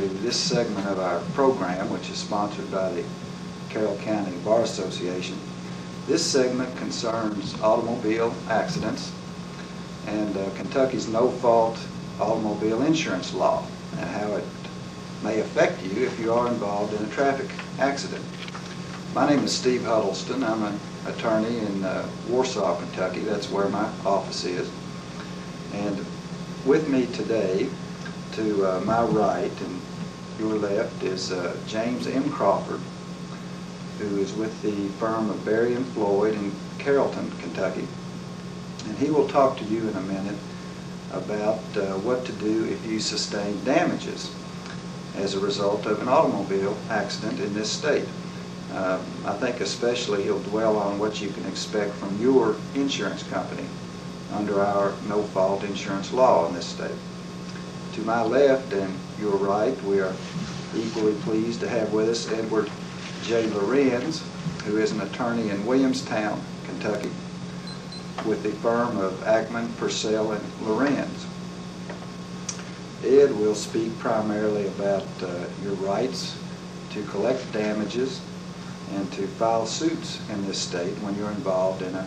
to this segment of our program, which is sponsored by the Carroll County Bar Association. This segment concerns automobile accidents and Kentucky's no-fault automobile insurance law and how it may affect you if you are involved in a traffic accident. My name is Steve Huddleston. I'm an attorney in Warsaw, Kentucky. That's where my office is. And with me today, to my right and your left, is James M. Crawford, who is with the firm of Berry & Floyd in Carrollton, Kentucky. And he will talk to you in a minute about what to do if you sustain damages as a result of an automobile accident in this state. I think especially he'll dwell on what you can expect from your insurance company under our no-fault insurance law in this state. To my left and your right, we are equally pleased to have with us Edward J. Lorenz, who is an attorney in Williamstown, Kentucky, with the firm of Ackman, Purcell, and Lorenz. Ed will speak primarily about your rights to collect damages and to file suits in this state when you're involved in an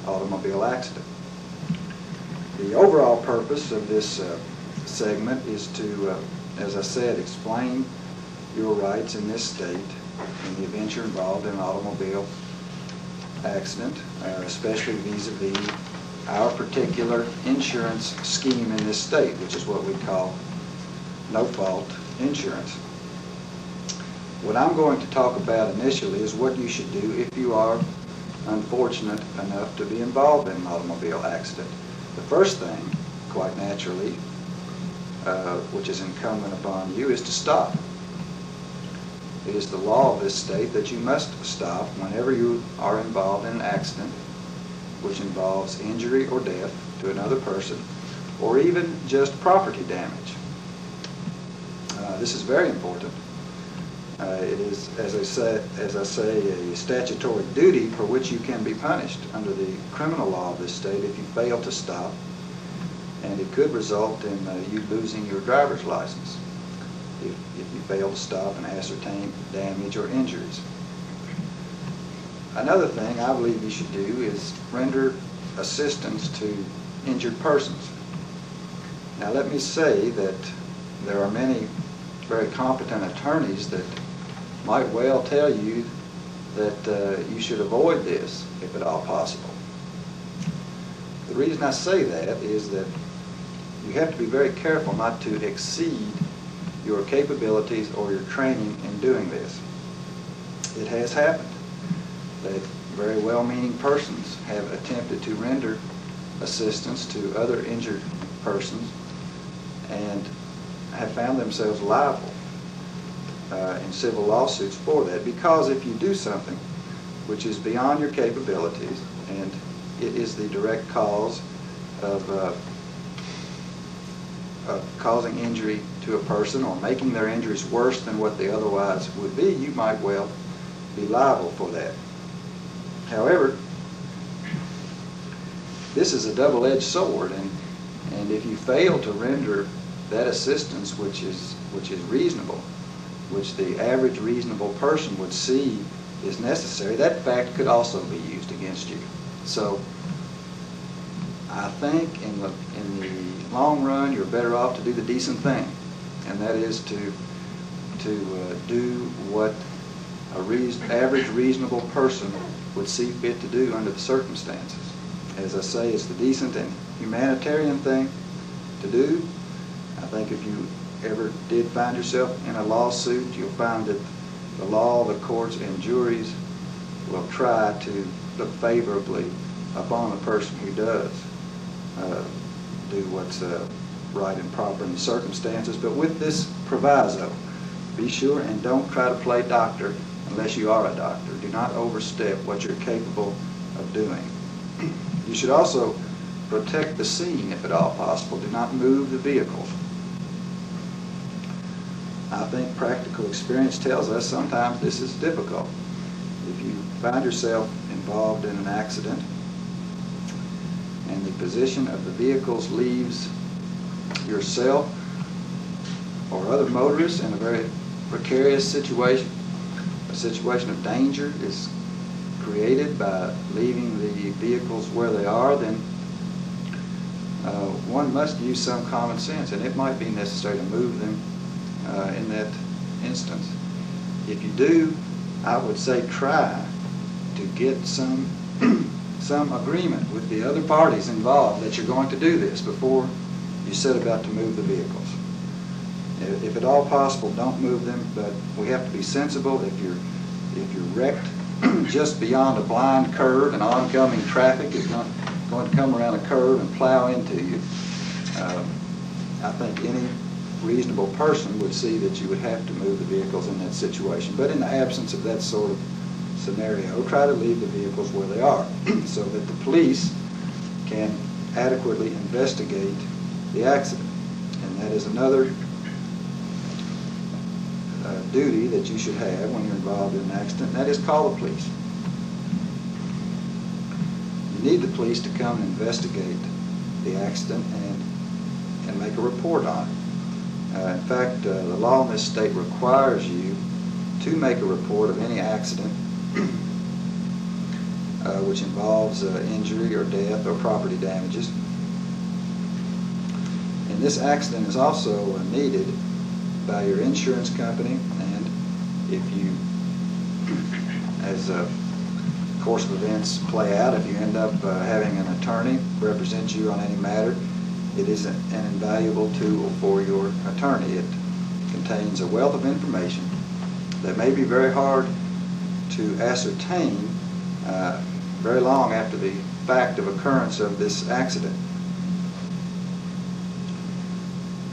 automobile accident. The overall purpose of this segment is to, as I said, explain your rights in this state in the event you're involved in an automobile accident, especially vis-a-vis our particular insurance scheme in this state, which is what we call no-fault insurance. What I'm going to talk about initially is what you should do if you are unfortunate enough to be involved in an automobile accident. The first thing, quite naturally, which is incumbent upon you, is to stop. It is the law of this state that you must stop whenever you are involved in an accident which involves injury or death to another person, or even just property damage. This is very important. It is, as I say, a statutory duty for which you can be punished under the criminal law of this state if you fail to stop, and it could result in you losing your driver's license if you fail to stop and ascertain damage or injuries. Another thing I believe you should do is render assistance to injured persons. Now let me say that there are many very competent attorneys that might well tell you that you should avoid this if at all possible. The reason I say that is that you have to be very careful not to exceed your capabilities or your training in doing this. It has happened that very well-meaning persons have attempted to render assistance to other injured persons and have found themselves liable in civil lawsuits for that, because if you do something which is beyond your capabilities and it is the direct cause of causing injury to a person or making their injuries worse than what they otherwise would be, you might well be liable for that. However, this is a double-edged sword, and if you fail to render that assistance which is reasonable, which the average reasonable person would see is necessary, that fact could also be used against you. So I think in the long run you're better off to do the decent thing, and that is to do what a average reasonable person would see fit to do under the circumstances. As I say, it's the decent and humanitarian thing to do. I think if you ever did find yourself in a lawsuit, you'll find that the law, the courts, and juries will try to look favorably upon a person who does do what's right and proper in the circumstances. But with this proviso, be sure and don't try to play doctor unless you are a doctor. Do not overstep what you're capable of doing. You should also protect the scene if at all possible. Do not move the vehicle. I think practical experience tells us sometimes this is difficult. If you find yourself involved in an accident and the position of the vehicles leaves yourself or other motorists in a very precarious situation, a situation of danger is created by leaving the vehicles where they are, then one must use some common sense, and it might be necessary to move them in that instance. If you do, I would say try to get some agreement with the other parties involved that you're going to do this before you set about to move the vehicles. If at all possible, don't move them, but we have to be sensible. If you're wrecked just beyond a blind curve and oncoming traffic is not going to come around a curve and plow into you, I think any reasonable person would see that you would have to move the vehicles in that situation. But in the absence of that sort of scenario, try to leave the vehicles where they are so that the police can adequately investigate the accident. And that is another duty that you should have when you're involved in an accident, and that is call the police. You need the police to come and investigate the accident and make a report on it. In fact, the law in this state requires you to make a report of any accident which involves injury or death or property damages. And this accident is also needed by your insurance company, and if you, as a course of events play out, if you end up having an attorney represent you on any matter, it is an invaluable tool for your attorney. It contains a wealth of information that may be very hard to ascertain very long after the fact of occurrence of this accident.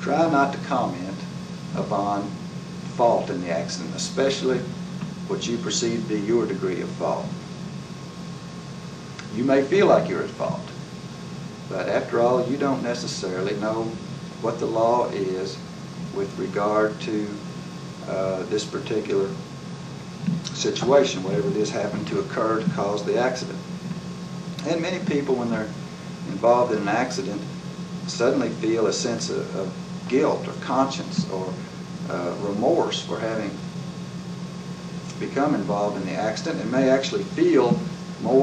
Try not to comment upon fault in the accident, especially what you perceive to be your degree of fault. You may feel like you're at fault, but after all, you don't necessarily know what the law is with regard to this particular situation, whatever it is happened to occur to cause the accident. And many people, when they're involved in an accident, suddenly feel a sense of guilt or conscience or remorse for having become involved in the accident, and may actually feel more